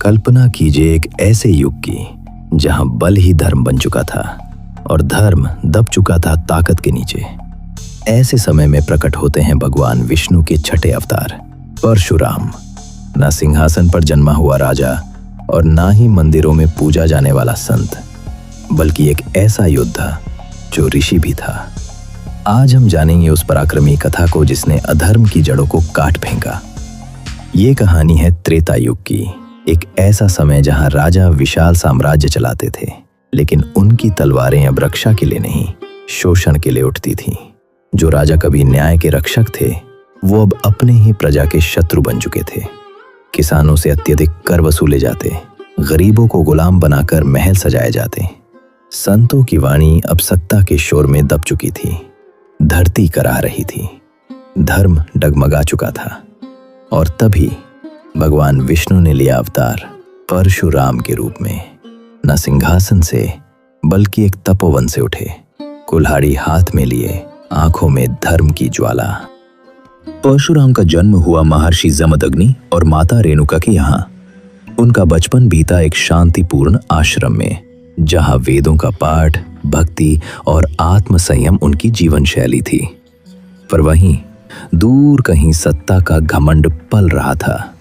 कल्पना कीजिए एक ऐसे युग की जहां बल ही धर्म बन चुका था और धर्म दब चुका था ताकत के नीचे। ऐसे समय में प्रकट होते हैं भगवान विष्णु के छठे अवतार परशुराम। न सिंहासन पर जन्मा हुआ राजा और ना ही मंदिरों में पूजा जाने वाला संत, बल्कि एक ऐसा योद्धा जो ऋषि भी था। आज हम जानेंगे उस पराक्रमी कथा को जिसने अधर्म की जड़ों को काट फेंका। ये कहानी है त्रेता युग की, एक ऐसा समय जहां राजा विशाल साम्राज्य चलाते थे, लेकिन उनकी तलवारें अब रक्षा के लिए नहीं, शोषण के लिए उठती थीं। जो राजा कभी न्याय के रक्षक थे, वो अब अपने ही प्रजा के शत्रु बन चुके थे। किसानों से अत्यधिक कर वसूले जाते, गरीबों को गुलाम बनाकर महल सजाए जाते। संतों की वाणी अब सत्ता के शोर में दब चुकी थी। धरती कराह रही थी, धर्म डगमगा चुका था। और तभी भगवान विष्णु ने लिया अवतार परशुराम के रूप में। न सिंहासन से बल्कि एक तपोवन से उठे, कुल्हाड़ी हाथ में लिए, आंखों में धर्म की ज्वाला। परशुराम का जन्म हुआ महर्षि जमदग्नि और माता रेणुका के यहाँ। उनका बचपन बीता एक शांतिपूर्ण आश्रम में, जहां वेदों का पाठ, भक्ति और आत्म संयम उनकी जीवन शैली थी। पर वहीं दूर कहीं सत्ता का घमंड पल रहा था।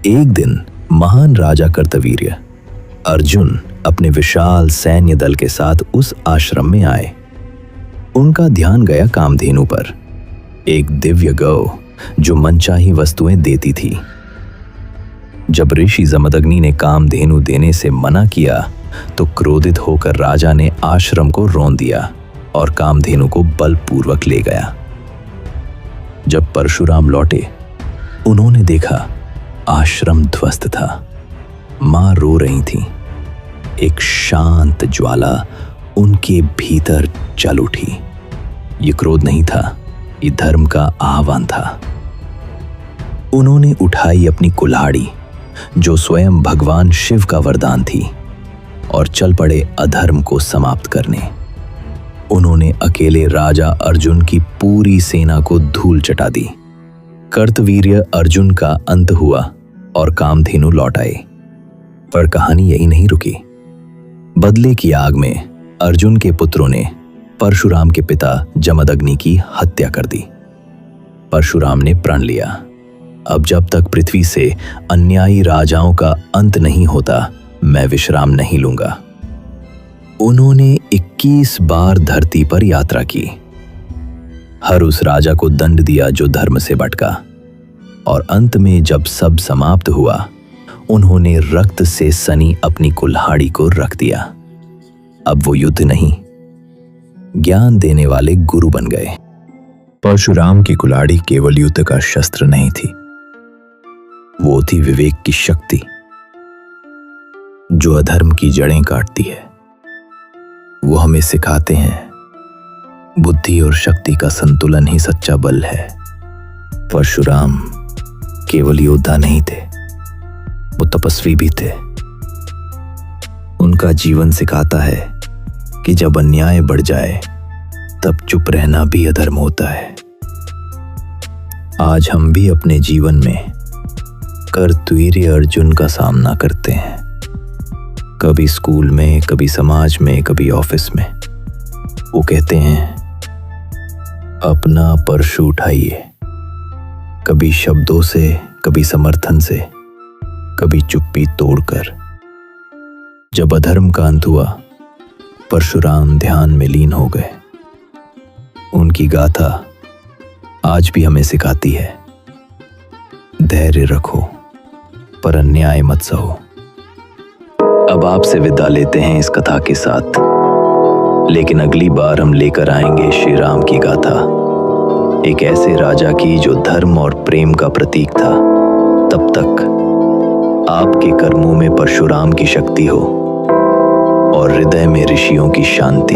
एक दिन महान राजा कार्तवीर्य अर्जुन अपने विशाल सैन्य दल के साथ उस आश्रम में आए। उनका ध्यान गया कामधेनु पर, एक दिव्य गौ जो मनचाही वस्तुएं देती थी। जब ऋषि जमदग्नि ने कामधेनु देने से मना किया तो क्रोधित होकर राजा ने आश्रम को रौंद दिया और कामधेनु को बलपूर्वक ले गया। जब परशुराम लौटे, उन्होंने देखा आश्रम ध्वस्त था। मां रो रही थी। एक शांत ज्वाला उनके भीतर जल उठी। ये क्रोध नहीं था, ये धर्म का आह्वान था। उन्होंने उठाई अपनी कुल्हाड़ी, जो स्वयं भगवान शिव का वरदान थी, और चल पड़े अधर्म को समाप्त करने। उन्होंने अकेले राजा अर्जुन की पूरी सेना को धूल चटा दी। कार्तवीर्य अर्जुन का अंत हुआ और कामधेनु लौट आए। पर कहानी यही नहीं रुकी। बदले की आग में अर्जुन के पुत्रों ने परशुराम के पिता जमदग्नि की हत्या कर दी। परशुराम ने प्रण लिया, अब जब तक पृथ्वी से अन्यायी राजाओं का अंत नहीं होता, मैं विश्राम नहीं लूंगा। उन्होंने 21 बार धरती पर यात्रा की। हर उस राजा को दंड दिया जो धर्म से भटका, और अंत में जब सब समाप्त हुआ, उन्होंने रक्त से सनी अपनी कुल्हाड़ी को रख दिया। अब वो युद्ध नहीं, ज्ञान देने वाले गुरु बन गए। परशुराम की कुल्हाड़ी केवल युद्ध का शस्त्र नहीं थी, वो थी विवेक की शक्ति, जो अधर्म की जड़ें काटती है। वो हमें सिखाते हैं, बुद्धि और शक्ति का संतुलन ही सच्चा बल है। परशुराम केवल योद्धा नहीं थे, वो तपस्वी भी थे। उनका जीवन सिखाता है कि जब अन्याय बढ़ जाए, तब चुप रहना भी अधर्म होता है। आज हम भी अपने जीवन में कार्तवीर्य अर्जुन का सामना करते हैं। कभी स्कूल में, कभी समाज में, कभी ऑफिस में। वो कहते हैं, अपना परशु उठाइए। कभी शब्दों से, कभी समर्थन से, कभी चुप्पी तोड़कर। जब अधर्म का अंत हुआ, परशुराम ध्यान में लीन हो गए। उनकी गाथा आज भी हमें सिखाती है, धैर्य रखो पर अन्याय मत सहो। अब आपसे विदा लेते हैं इस कथा के साथ, लेकिन अगली बार हम लेकर आएंगे श्री राम की गाथा, एक ऐसे राजा की जो धर्म और प्रेम का प्रतीक था। तब तक आपके कर्मों में परशुराम की शक्ति हो और हृदय में ऋषियों की शांति।